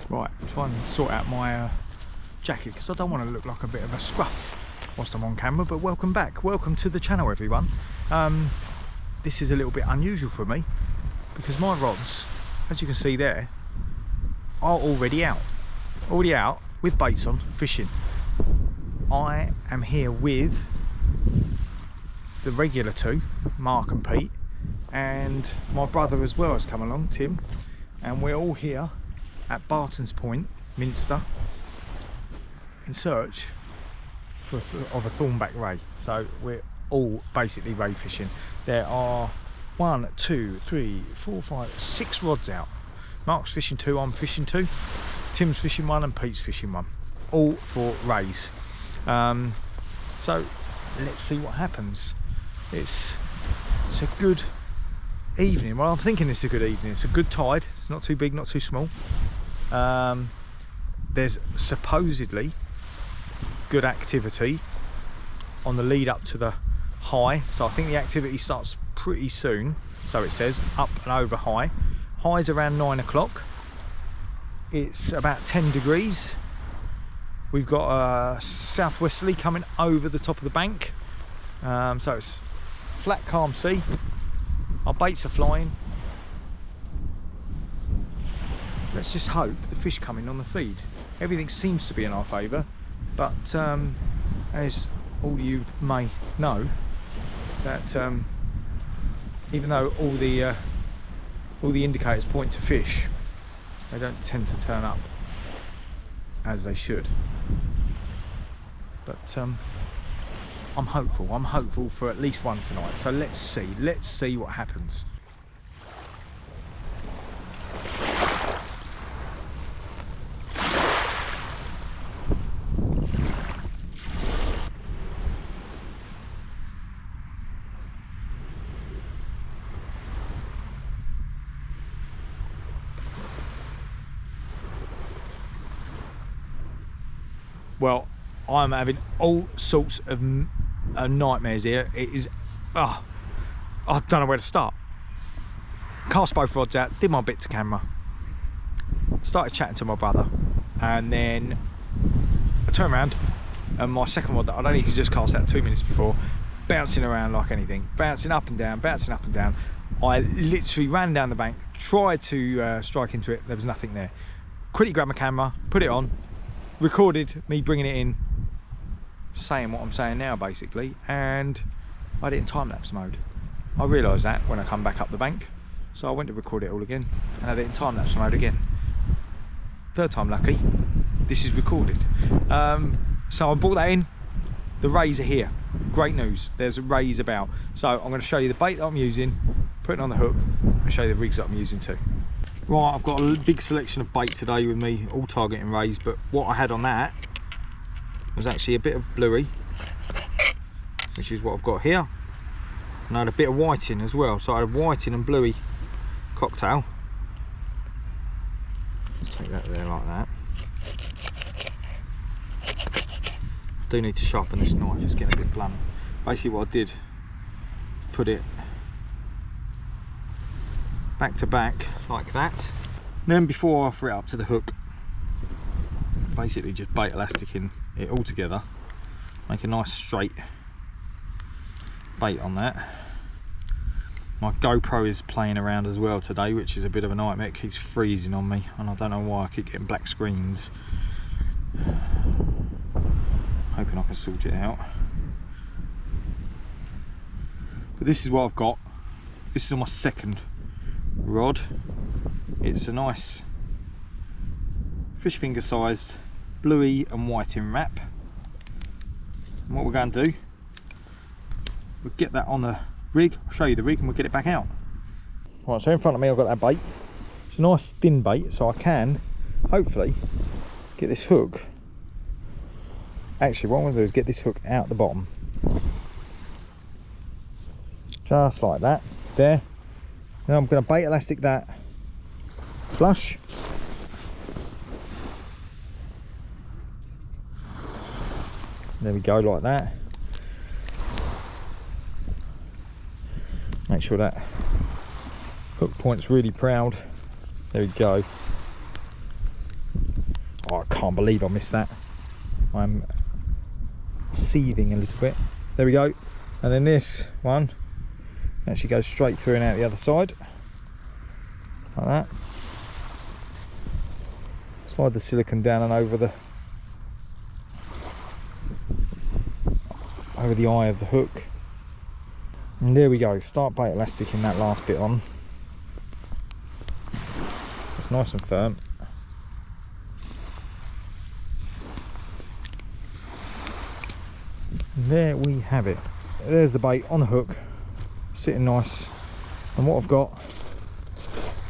Right, try and sort out my jacket because I don't want to look like a bit of a scruff whilst I'm on camera. But welcome back, welcome to the channel, everyone. This is a little bit unusual for me because my rods, as you can see there, are already out with baits on, fishing. I am here with the regular two, Mark and Pete, and my brother as well has come along, Tim, and we're all here at Barton's Point, Minster, in search of a thornback ray. So we're all basically ray fishing. There are 1, 2, 3, 4, 5, 6 rods out. Mark's fishing 2, I'm fishing 2, Tim's fishing 1 and Pete's fishing 1, all for rays. So let's see what happens. It's a good evening. Well, I'm thinking it's a good evening. It's a good tide. It's not too big, not too small. There's supposedly good activity on the lead up to the high. So I think the activity starts pretty soon. So it says up and over high. High's around 9 o'clock. It's about 10 degrees. We've got a southwesterly coming over the top of the bank. So it's flat, calm sea. Our baits are flying. Let's just hope the fish come in on the feed. Everything seems to be in our favour, but as all you may know, that even though all the indicators point to fish, they don't tend to turn up as they should. But I'm hopeful for at least one tonight. So let's see what happens. Well, I'm having all sorts of nightmares here. It is, I don't know where to start. Cast both rods out, did my bit to camera, started chatting to my brother, and then I turned around and my second rod that I'd only just cast out 2 minutes before, bouncing around like anything, bouncing up and down, bouncing up and down. I literally ran down the bank, tried to strike into it, there was nothing there. Quickly grabbed my camera, put it on, recorded me bringing it in, saying what I'm saying now basically, and I did it in time-lapse mode. I realised that when I come back up the bank, so I went to record it all again and I did it in time-lapse mode again. Third time lucky, this is recorded. So I brought that in, the rays are here, great news, there's rays about. So I'm going to show you the bait that I'm using, put it on the hook, and show you the rigs that I'm using too. Right, I've got a big selection of bait today with me, all targeting rays, but what I had on that was actually a bit of bluey, which is what I've got here, and I had a bit of whiting as well, so I had a whiting and bluey cocktail. Let's take that there like that. I do need to sharpen this knife, it's getting a bit blunt. Basically what I did, put it back to back like that. Then before I offer it up to the hook, basically just bait elasticing it all together, make a nice straight bait on that. My GoPro is playing around as well today, which is a bit of a nightmare. It keeps freezing on me and I don't know why. I keep getting black screens. Hoping I can sort it out. But this is what I've got. This is on my second rod. It's a nice fish finger sized bluey and whiting wrap, and what we're going to do, we'll get that on the rig, I'll show you the rig and we'll get it back out. Right, so in front of me I've got that bait. It's a nice thin bait, so I can hopefully get this hook, actually what I'm going to do is get this hook out the bottom, just like that, there. Now I'm going to bait elastic that flush. There we go, like that. Make sure that hook point's really proud. There we go. can't believe I missed that. I'm seething a little bit. There we go. And then this one actually goes straight through and out the other side, like that. Slide the silicone down and over the eye of the hook. And there we go, start bait elastic in that last bit on. It's nice and firm. There we have it. There's the bait on the hook, sitting nice. And what I've got,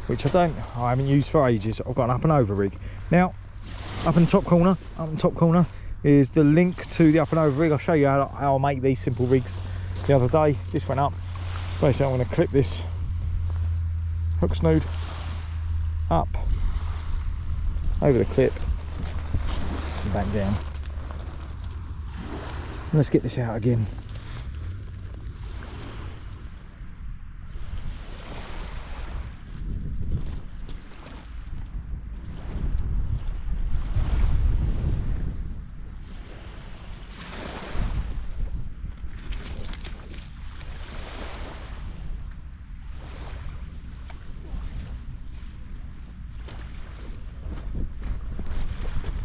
which I haven't used for ages, I've got an up and over rig. Now, up in the top corner is the link to the up and over rig. I'll show you how I make these simple rigs the other day. This went up. Basically, I'm going to clip this hook snood up over the clip and back down. Let's get this out again.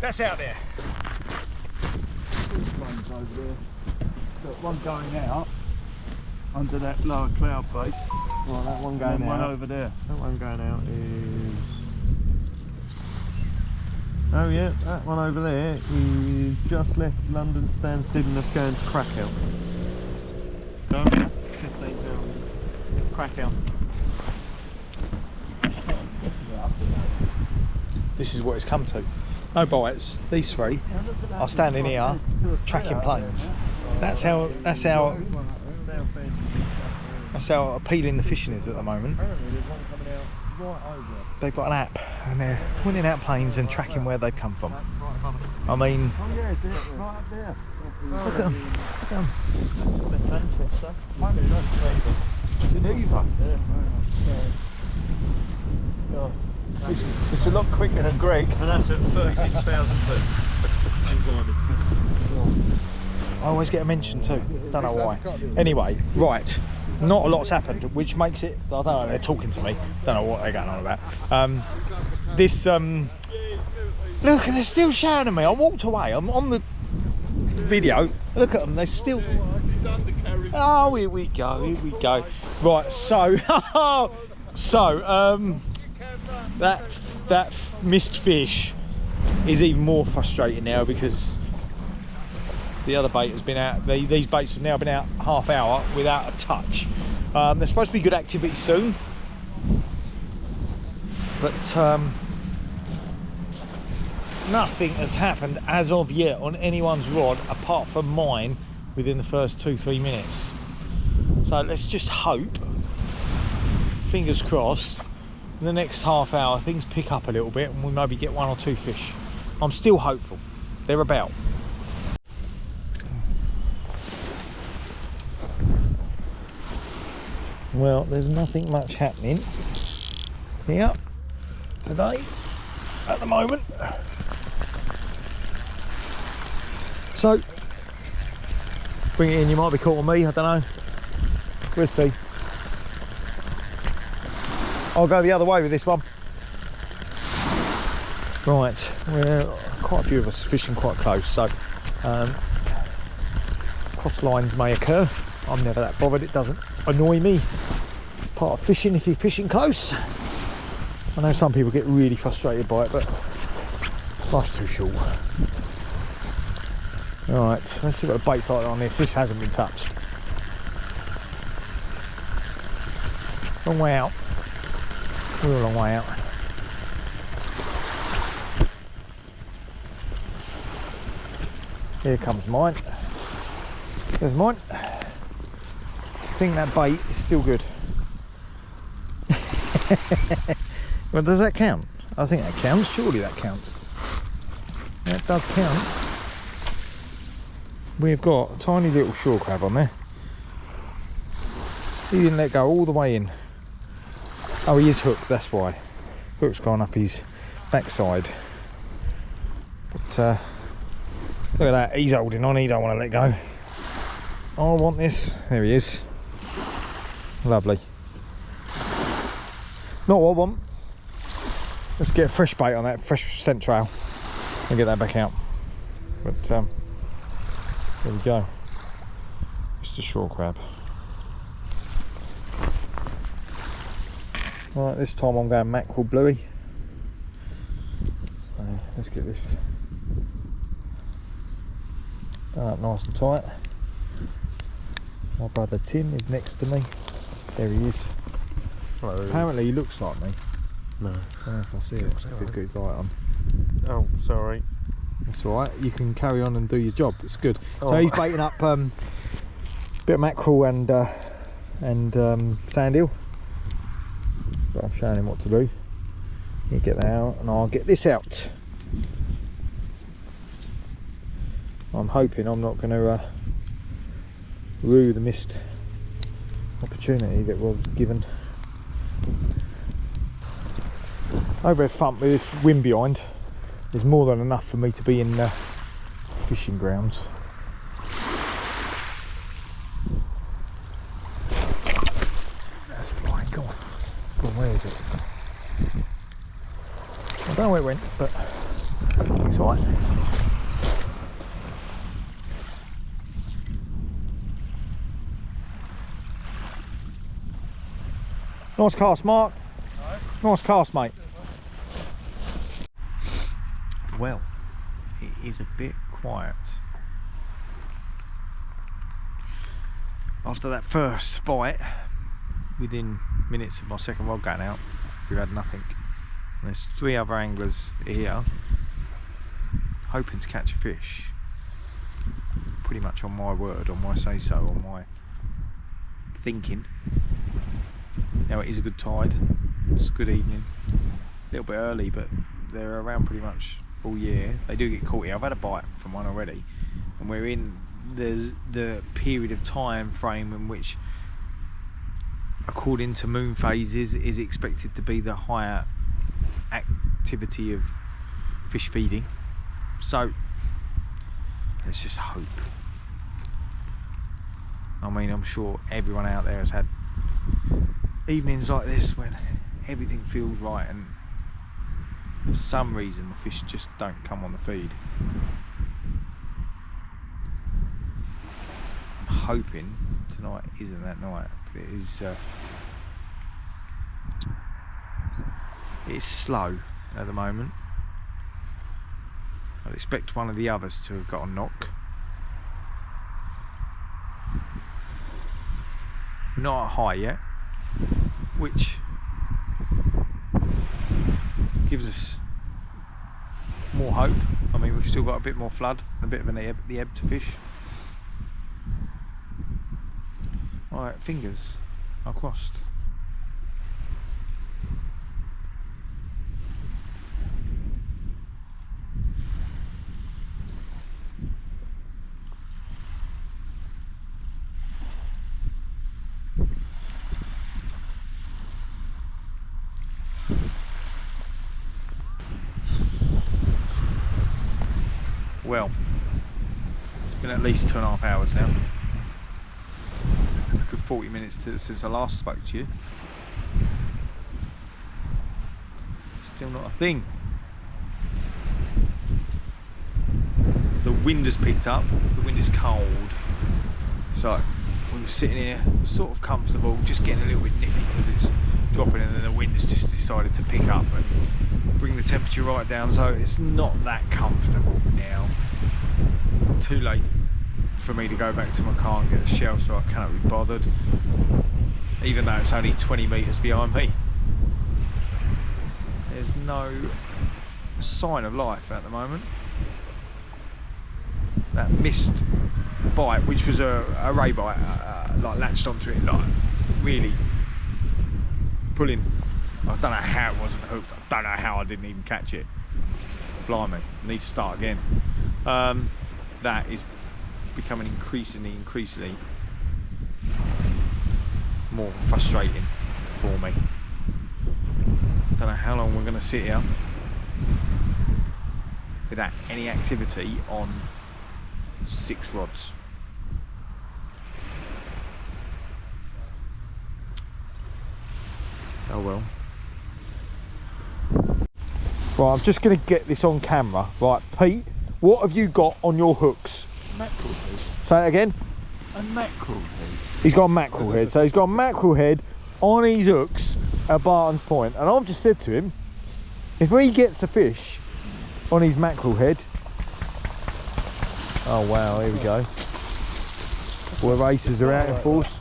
That's out there. One's over there. Got one going out under that lower cloud base. Right, that one going out. One over there. That one going out is... Oh yeah, that one over there is just left London Stansted and that's going to Krakow. Go. 15 pounds. Krakow. This is what it's come to. No bites. These three are standing here tracking planes. That's how appealing the fishing is at the moment. They've got an app and they're pointing out planes and tracking where they've come from. I mean, look at them. It's a lot quicker than Greg. And that's at 36,000 feet. I always get a mention too, don't know why. Anyway, right, not a lot's happened, which makes it, I don't know, they're talking to me, don't know what they're going on about. Look, they're still shouting at me. I walked away, I'm on the video, look at them, they're still... Oh, here we go. Right, so, that missed fish is even more frustrating now because the other bait has been out. These baits have now been out half hour without a touch. There's supposed to be good activity soon, but nothing has happened as of yet on anyone's rod apart from mine within the first 2-3 minutes. So let's just hope, fingers crossed, in the next half hour things pick up a little bit and we maybe get 1 or 2 fish. I'm still hopeful. They're about. Well, there's nothing much happening here today at the moment. So, bring it in, you might be caught on me, I don't know. We'll see. I'll go the other way with this one. Right, well, quite a few of us fishing quite close, so cross lines may occur. I'm never that bothered, it doesn't annoy me. It's part of fishing if you're fishing close. I know some people get really frustrated by it, but life's too short. Alright, let's see what the bait's like on this. This hasn't been touched. Long way out. We're a long way out. Here comes mine. There's mine. I think that bait is still good. Well, does that count? I think that counts. Surely that counts. That does count. We've got a tiny little shore crab on there. He didn't let go all the way in. Oh, he is hooked, that's why. Hook's gone up his backside. But But look at that, he's holding on, he don't want to let go. I want this. There he is. Lovely. Not what I want. Let's get a fresh bait on that, fresh scent trail, and get that back out. But there we go. Just a shore crab. Right, this time I'm going mackerel bluey. So let's get this done up nice and tight. My brother Tim is next to me. There he is. Hello. Apparently he looks like me. No. I don't know if I see it, if he's got his light on. Oh, sorry. That's alright, you can carry on and do your job, it's good. Oh. So he's baiting up a bit of mackerel and sand eel. But I'm showing him what to do. You get that out and I'll get this out. I'm hoping I'm not going to rue the missed opportunity that was given. Overhead thump with this wind behind is more than enough for me to be in fishing grounds. That's flying, go on. Go on, where is it? I don't know where it went, but it's alright. Nice cast, Mark. Nice cast, mate. Well, it is a bit quiet. After that first bite, within minutes of my second rod going out, we've had nothing. And there's 3 other anglers here hoping to catch a fish. Pretty much on my word, on my say so, on my thinking. Now it is a good tide, it's a good evening. A little bit early, but they're around pretty much all year. They do get caught here. I've had a bite from one already, and we're in the period of time frame in which, according to moon phases, is expected to be the higher activity of fish feeding. So let's just hope. I mean, I'm sure everyone out there has had evenings like this when everything feels right and for some reason the fish just don't come on the feed. I'm hoping tonight isn't that night, but it's slow at the moment. I'd expect one of the others to have got a knock. Not high yet, which gives us more hope. I mean, we've still got a bit more flood, a bit of the ebb to fish. Alright, fingers are crossed. Well, it's been at least 2.5 hours now. A good 40 minutes since I last spoke to you. Still not a thing. The wind has picked up, the wind is cold. So we were sitting here sort of comfortable, just getting a little bit nippy because it's dropping, and then the wind has just decided to pick up and bring the temperature right down, so it's not that comfortable now. Too late for me to go back to my car and get a shell, so I cannot be bothered, even though it's only 20 metres behind me. There's no sign of life at the moment. That missed bite, which was a ray bite, like latched onto it, like really pulling. I don't know how it wasn't hooked. I don't know how I didn't even catch it. Blimey, I need to start again. That is becoming increasingly more frustrating for me. I don't know how long we're going to sit here. without any activity on 6 rods. Oh well. Right, I'm just going to get this on camera. Right, Pete, what have you got on your hooks? Mackerel head. Say it again. A mackerel head. He's got a mackerel head, so he's got a mackerel head on his hooks at Barton's Point, and I've just said to him, if he gets a fish on his mackerel head, oh wow, here we go. Well, the racers are out in force.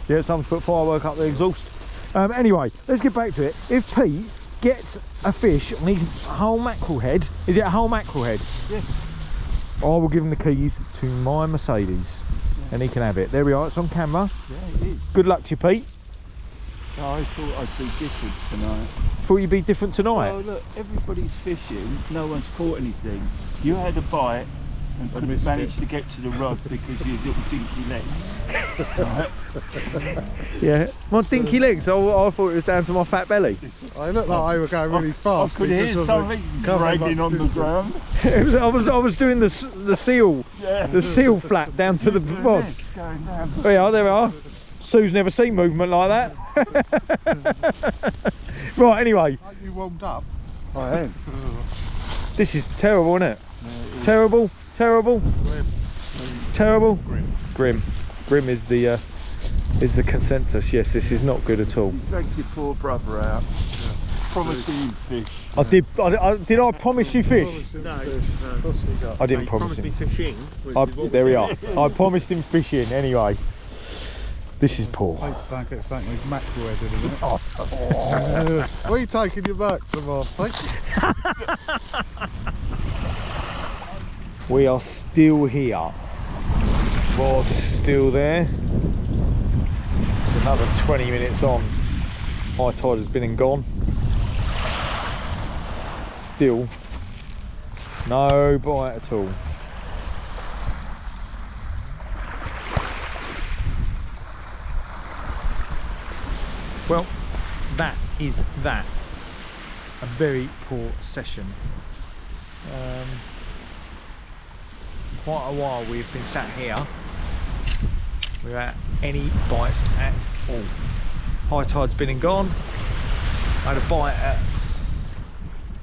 Yeah, someone's put firework up the exhaust. Anyway, let's get back to it. If Pete gets a fish on his whole mackerel head, is it a whole mackerel head? Yes. I will give him the keys to my Mercedes, and he can have it. There we are, it's on camera. Yeah, it is. Good luck to you, Pete. Oh, I thought I'd be different tonight. Thought you'd be different tonight? Oh, look, everybody's fishing. No one's caught anything. You had a bite and couldn't manage to get to the rod because of your little dinky legs. Right? Yeah, my dinky legs, I thought it was down to my fat belly. I looked like I were going really fast. I could hear something dragging on the ground. I was doing the seal, the seal flap down to the rod. Going down. There we are, there we are. Sue's never seen movement like that. Right, anyway. Aren't you warmed up? I am. This is terrible, isn't it? Yeah, Terrible, terrible, Grim. terrible. Grim. Grim. Grim is the consensus. Yes, this is not good at all. You dragged your poor brother out. Promising him fish. I did. Did I promise you fish? No. Of course we got. I didn't promise him. fishing. There we are. I promised him fishing anyway. This is poor. I don't get something with mackerel head in it. Oh. Where are you taking your back tomorrow? Thank you. We are still here. Rod's still there. It's another 20 minutes on. High tide has been and gone. Still no bite at all. Well, that is that. A very poor session. Quite a while we've been sat here without any bites at all. High tide's been and gone. I had a bite at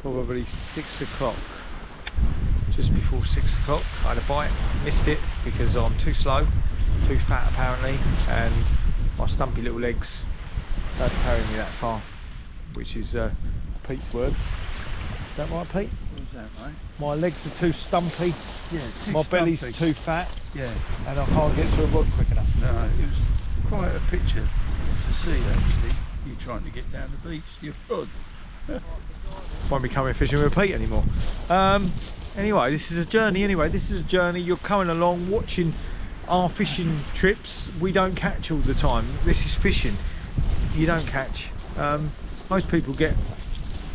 probably 6 o'clock. Just before 6 o'clock I had a bite, missed it because I'm too slow, too fat apparently, and my stumpy little legs don't carry me that far, which is Pete's words. Is that right, Pete? What's that, mate? My legs are too stumpy, Yeah, my belly's too fat, Yeah. and I can't get to a rod quick enough. No, it was quite a picture to see actually. You trying to get down the beach, your rod. Won't be coming fishing with Pete anymore. Anyway, this is a journey. You're coming along, watching our fishing trips. We don't catch all the time. This is fishing. You don't catch. Most people get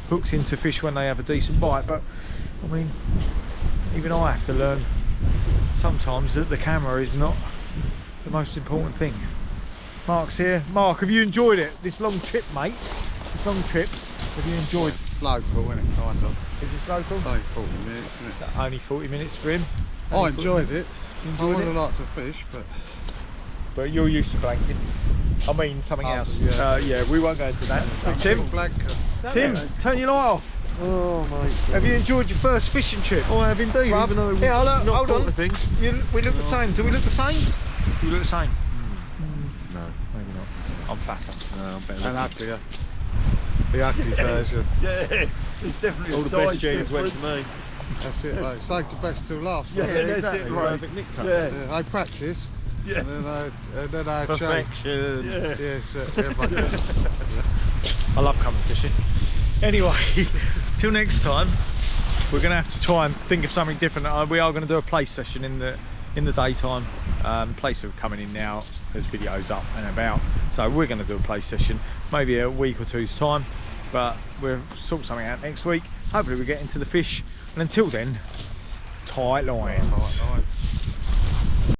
hooked into fish when they have a decent bite, but I mean, even I have to learn sometimes that the camera is not the most important thing. Mark's here. Mark, have you enjoyed it? This long trip, mate? This long trip, have you enjoyed? It's local, isn't it? Kind of. Is this local? It's only 40 minutes, isn't it? Only 40 minutes for him. I enjoyed it. You I enjoyed would it? have liked to fish, but But you're used to blanking. I mean something else. yeah. Yeah, we won't go into that. Tim, blanker. Tim, turn your light off. Oh mate. Have you enjoyed your first fishing trip? I have indeed, Bruv. even though we've Yeah, look, not hold caught on. the things. We look the same. Do we look the same? Do we look the same? No. Maybe not. I'm fatter. No, I'm better. And uglier. The ugly version. Yeah, it's definitely All a the size best genes went to difference. me. That's it, mate. Save the best till last. Yeah, mate. that's exactly. it, right. Perfect nectar. Yeah. Yeah, I practiced. Yeah. And then I had shake. Perfection. Yeah. Yes, yeah, I love coming fishing. Anyway, till next time, we're going to have to try and think of something different. We are going to do a play session in the daytime. Place are coming in now. There's videos up and about, so we're going to do a play session, maybe a week or two's time. But we'll sort something out next week. Hopefully we get into the fish, and until then, tight lines. Right.